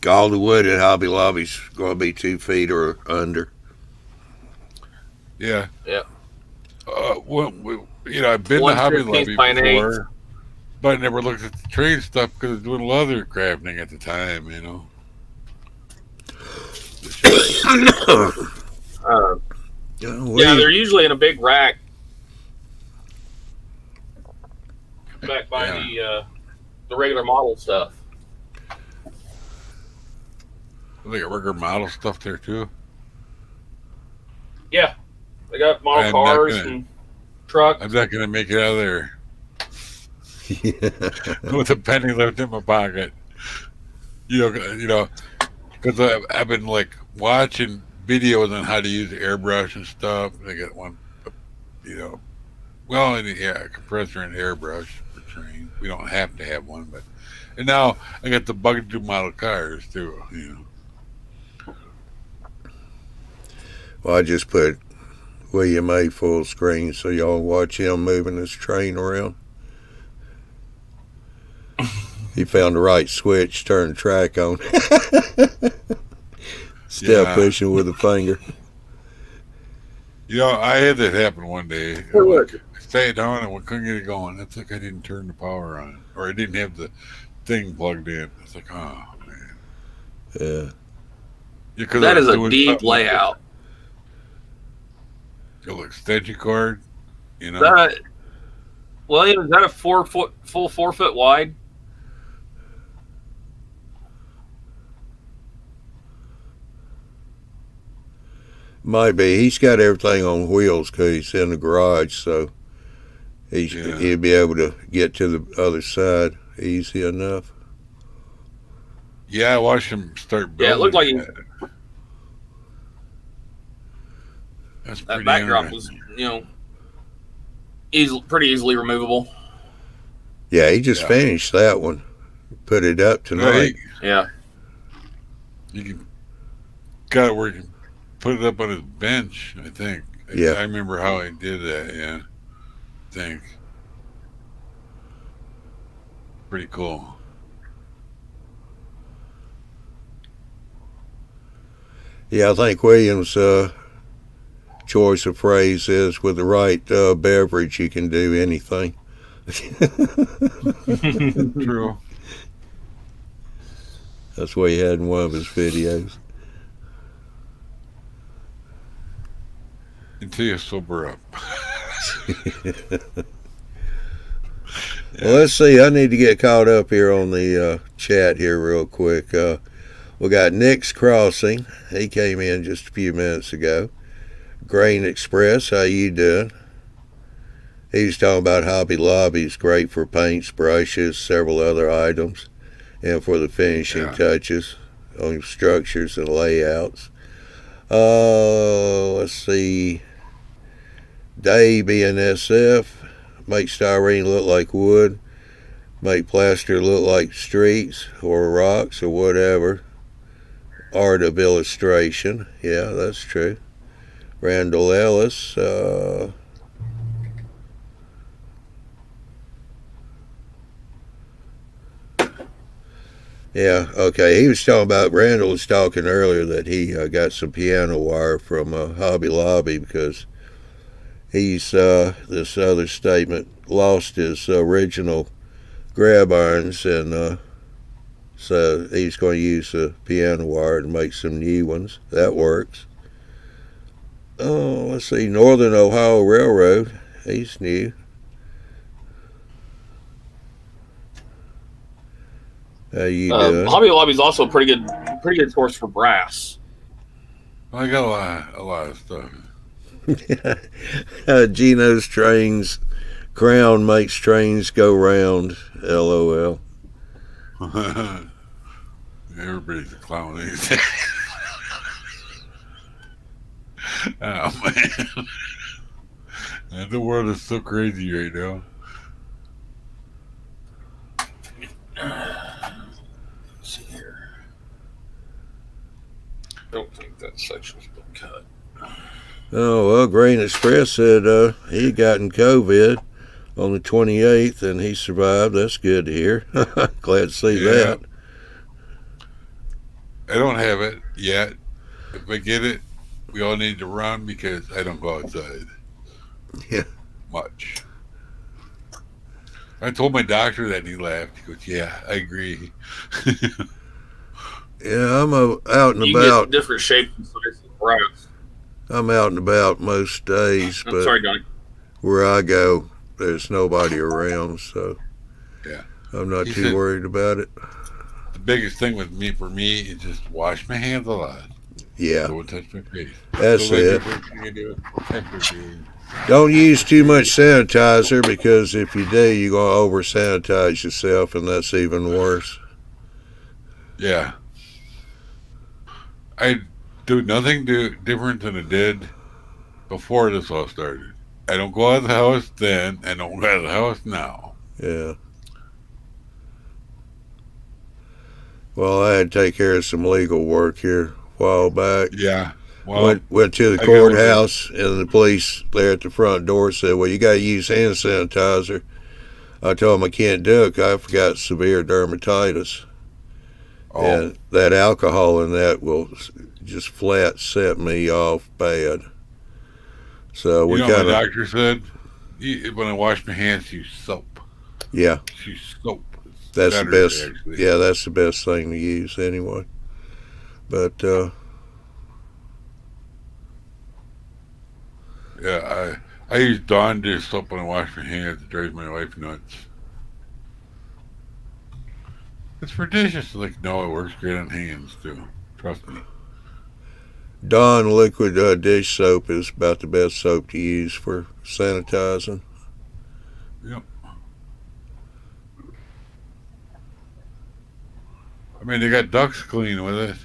All the wood at Hobby Lobby's going to be 2 feet or under. Yeah. Yeah. I've been to Hobby 1/15 Lobby by an 8. before, but I never looked at the trade stuff because I was doing leather crafting at the time, you know. Yeah, they're usually in a big rack back by the regular model stuff. They got regular model stuff there too. Yeah, they got model I'm not cars gonna- and trucks. I'm not gonna make it out of there with a penny left in my pocket. You know, because I've been like watching videos on how to use airbrush and stuff. They got one, a compressor and airbrush for train. We don't have to have one, but and now I got the Bugaboo model cars too. Well, I just put William A. full screen so y'all watch him moving his train around. He found the right switch, turned the track on. Still pushing with a finger. I had that happen one day. I stayed on and we couldn't get it going. It's like I didn't turn the power on, or I didn't have the thing plugged in. It's like, oh man. Yeah. That is a deep layout. Little extension cord, Is that a full 4 foot wide? Might be. He's got everything on wheels because he's in the garage, so he'll be able to get to the other side easy enough. Yeah, I watched him start building. Yeah, it looked like that backdrop was, pretty easily removable. Yeah, he just finished that one. Put it up tonight. Yeah. You got it where you can put it up on his bench, I think. Yeah. I remember how I did that, I think. Pretty cool. Yeah, I think Williams' choice of phrase is, with the right beverage, you can do anything. True. That's what he had in one of his videos. Until you sober up. Well, let's see. I need to get caught up here on the chat here real quick. We got Nick's Crossing. He came in just a few minutes ago. Grain Express, how you doing? He was talking about Hobby Lobby. It's great for paints, brushes, several other items, and for the finishing touches on structures and layouts. Let's see. Dave BNSF, make styrene look like wood, make plaster look like streets or rocks or whatever. Art of illustration. Yeah, that's true. Randall Ellis. Yeah, okay. He was talking about, Randall was talking earlier that he got some piano wire from Hobby Lobby because he's, this other statement, lost his original grab irons, and so he's going to use the piano wire to make some new ones. That works. Oh, let's see. Northern Ohio Railroad. He's new. How you doing? Hobby Lobby is also a pretty good source for brass. I got a lot of stuff. Gino's Trains. Crown makes trains go round. LOL. Everybody's a clown these days. Oh man, the world is so crazy right now. Let's see here. Don't think that section's been cut. Oh, well, Grain Express said he gotten COVID on the 28th and he survived. That's good to hear. Glad to see that. I don't have it yet. If I get it, we all need to run because I don't go outside. Yeah. Much. I told my doctor that and he laughed. He goes, "Yeah, I agree." Yeah, I'm out and you about. Get different shapes and sizes of brass. I'm out and about most days, but Sorry, Johnny. where I go, there's nobody around, so Yeah. I'm not He too said- worried about it. The biggest thing for me is just wash my hands a lot. Yeah, Don't touch my face. that's So, like, it. the first thing I do after being- Don't use too much sanitizer because if you do, you're going to over-sanitize yourself, and that's even worse. Yeah. I do nothing different than I did before this all started. I don't go out of the house then. I don't go out of the house now. Yeah. Well, I had to take care of some legal work here a while back. Yeah. Well, Went to the I go with courthouse, and the police there at the front door said, "Well, you got to use hand sanitizer." I told them I can't do it 'cause I've got severe dermatitis, oh, and that alcohol in that will just flat set me off bad. So you we know what kind my of, doctor said? When I wash my hands, use soap. yeah, Use soap. It's that's the better, best. actually. Yeah, that's the best thing to use anyway. But Yeah, I use Dawn dish soap when I wash my hands. It drives my wife nuts. It's for dishes. Like, no, it works great on hands too. Trust me. Dawn liquid dish soap is about the best soap to use for sanitizing. Yep. I mean, they got ducks clean with it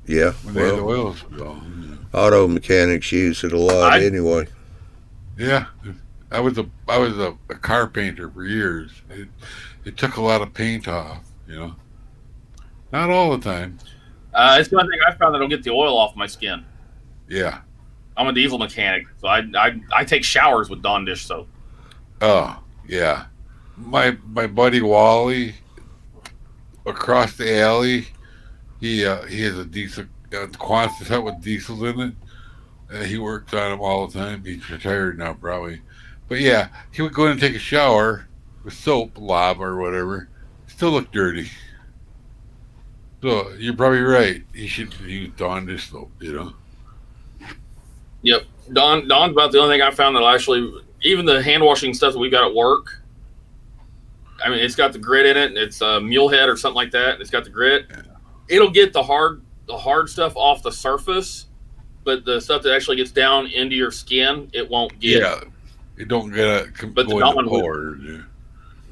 Yeah, when they have the well, oil spill. auto mechanics use it a lot I- anyway. Yeah, I was a car painter for years. It took a lot of paint off, you know. Not all the time. It's the one thing I found that'll get the oil off my skin. Yeah. I'm a diesel mechanic, so I take showers with Dawn dish soap. Oh, yeah. My buddy Wally across the alley, he has a diesel Qantas hut with diesels in it. He works on them all the time. He's retired now, probably. But yeah, he would go in and take a shower with soap, lava or whatever. Still look dirty. So you're probably right. He should use Dawn dish soap, you know. Yep, Dawn's about the only thing I found that'll actually, even the hand washing stuff that we got at work. I mean, it's got the grit in it, and it's a mule head or something like that. And it's got the grit. It'll get the hard stuff off the surface, but the stuff that actually gets down into your skin, it won't get. Yeah, it don't get But the go Dawn into would. pores.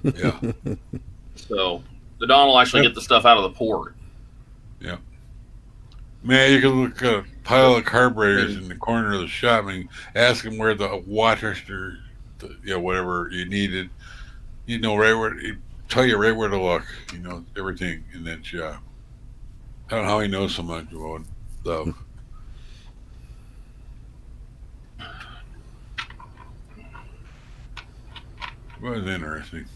Yeah. Yeah. So the Dawn will actually get the stuff out of the pore. Man, you can look at a pile of carburetors in the corner of the shop and ask them where the water, whatever you needed. You know, right where, it tell you right where to look. You know, everything in that shop. I don't know how he knows so much about stuff. It was interesting.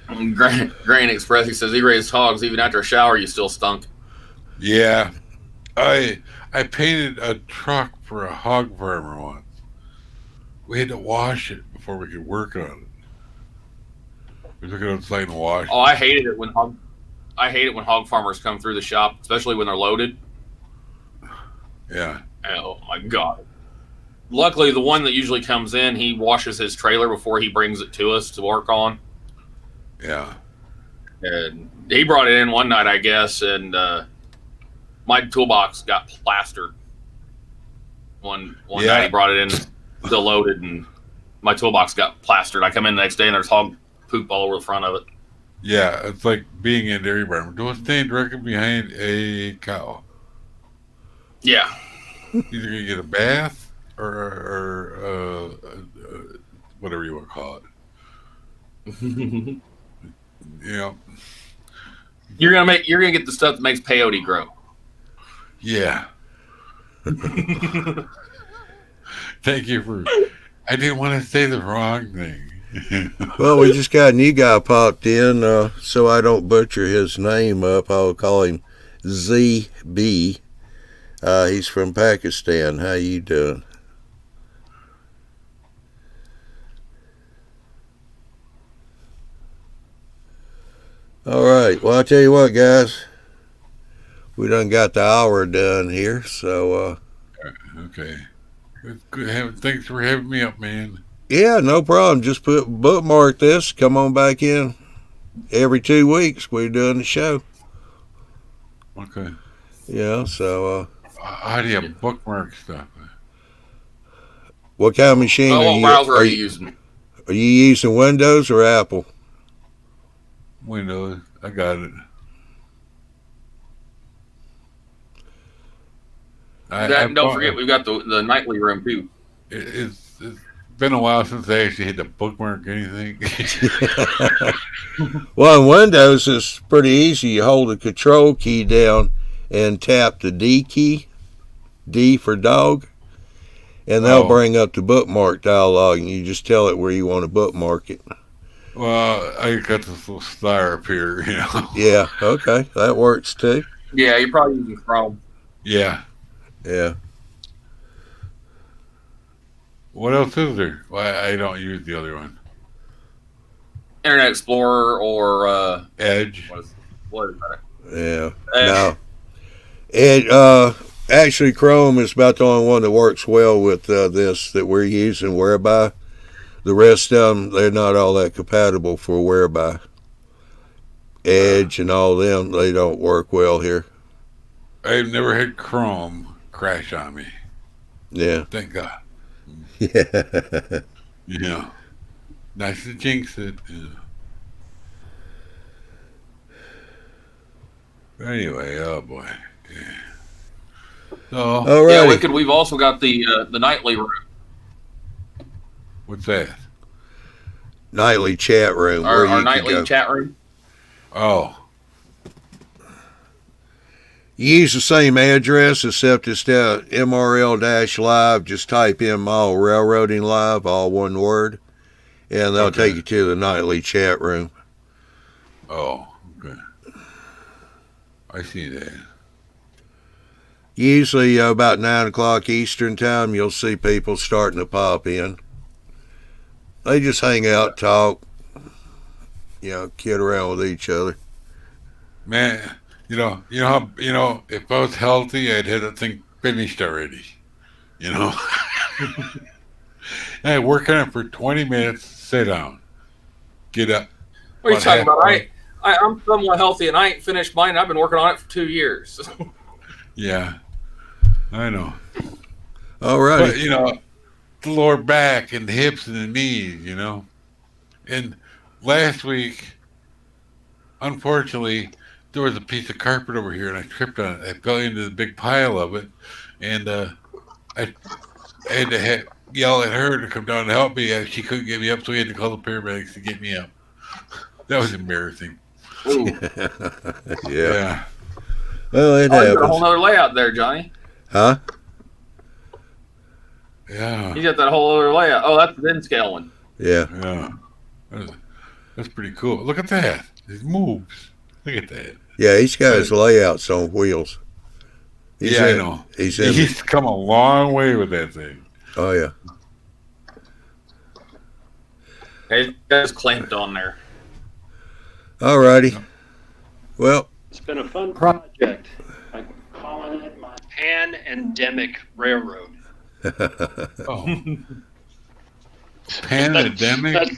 Grain Express, he says he raised hogs even after a shower. You still stunk. Yeah, I painted a truck for a hog farmer once. We had to wash it before we could work on it. We took it outside and washed. Oh, I hated it when hog farmers come through the shop, especially when they're loaded. Yeah. Oh my god. Luckily, the one that usually comes in, he washes his trailer before he brings it to us to work on. Yeah. And he brought it in one night, I guess, and my toolbox got plastered. One night he brought it in still loaded, and my toolbox got plastered. I come in the next day and there's hog poop all over the front of it. Yeah, it's like being in a dairy farm. Don't stand directly behind a cow. Yeah. Either you get a bath or whatever you want to call it. Yeah. You're gonna get the stuff that makes peyote grow. Yeah. Thank you for. I didn't want to say the wrong thing. Well, we just got a new guy popped in, so I don't butcher his name up. I'll call him ZB. He's from Pakistan. How you doing? All right. Well, I'll tell you what, guys. We done got the hour done here, so Okay. Good. Thanks for having me up, man. yeah, no problem. Just bookmark this. Come on back in every 2 weeks. We're doing the show. Okay. Yeah, so How do you bookmark stuff? what kind of machine What browser are you using? Are you using Windows or Apple? Windows. I got it. Don't forget, we've got the nightly room too. It's it's been a while since I actually had to bookmark anything. Well, in Windows, it's pretty easy. You hold the control key down and tap the D key, D for dog, and they'll Oh. bring up the bookmark dialog, and you just tell it where you want to bookmark it. Well, I got this little star up here, you know. Yeah, okay, that works too. Yeah, you're probably using Chrome. Yeah. Yeah. What else is there? Well, I don't use the other one. Internet Explorer or Edge. what is that? Yeah. Edge. No. Actually, Chrome is about the only one that works well with this that we're using, Whereby. The rest of them, they're not all that compatible for Whereby. Edge and all them, they don't work well here. I've never had Chrome crash on me. Yeah. Thank God. Yeah. You know. Nice to jinx it. Yeah. Anyway, oh boy. Yeah. So, All Yeah, right. Wicked. We've also got the nightly room, what's that? Nightly chat room where our you can nightly go. chat room. Oh, You use the same address except it's down MRL-live. Just type in Mile Railroading Live, all one word, and they'll Okay. take you to the nightly chat room. oh, okay. I see that. Usually about 9 o'clock Eastern time, you'll see people starting to pop in. They just hang out, talk, kid around with each other. Man, how if I was healthy, I'd had that thing finished already. You know, I work on it for 20 minutes, sit down, get up. What are you About talking about? halfway. I'm somewhat healthy, and I ain't finished mine. I've been working on it for 2 years. Yeah, I know. All righty. But the lower back and the hips and the knees, And last week, unfortunately, there was a piece of carpet over here, and I tripped on it. I fell into the big pile of it, and I had to yell at her to come down to help me. She couldn't get me up, so we had to call the paramedics to get me up. That was embarrassing. Ooh, Yeah. Yeah. Well, it oh, you got a whole happens. other layout there, Johnny. Huh? Yeah. You got that whole other layout. Oh, that's the Zen scale one. Yeah. Yeah. That's pretty cool. Look at that. It moves. Look at that. Yeah, he's got his layouts on wheels. I know. He's in. He's come a long way with that thing. Oh, yeah. It is clamped on there. All righty. Well, It's been a fun project. I'm calling it my Pan-endemic Railroad. Oh. Pandemic? That's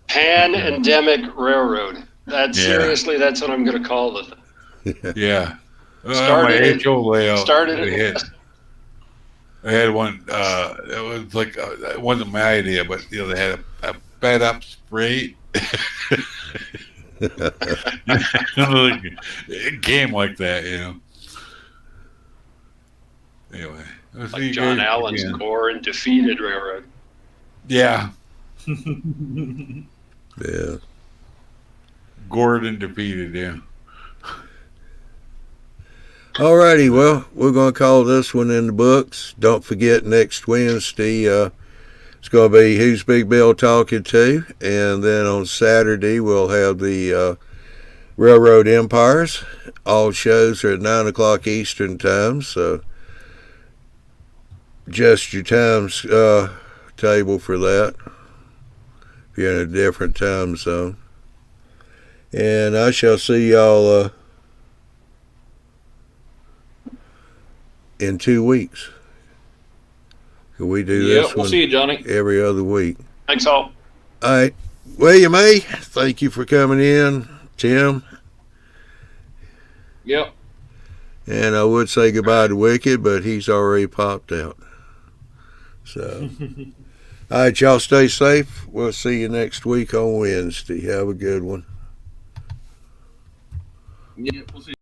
Pan-endemic Railroad. Yeah. Seriously, that's what I'm going to call the thing. Yeah. Started my HO layout. started I had one. It was like it wasn't my idea, but they had a fed up spray. It came like that, Anyway, I'll see like you John guys Allen's again. core and defeated railroad. Yeah, yeah. Gordon defeated. Yeah. All righty. Well, we're going to call this one in the books. Don't forget, next Wednesday, it's going to be Who's Big Bill Talking To? And then on Saturday, we'll have the Railroad Empires. All shows are at 9 o'clock Eastern time, so adjust your times table for that if you're in a different time zone. And I shall see y'all in 2 weeks. Can we do Yeah, this we'll one see you, Johnny. every other week? Thanks all. All right. William A., thank you for coming in. Tim. Yep. And I would say goodbye to Wicked, but he's already popped out. So, all right, y'all stay safe. We'll see you next week on Wednesday. Have a good one. Yeah, we'll see.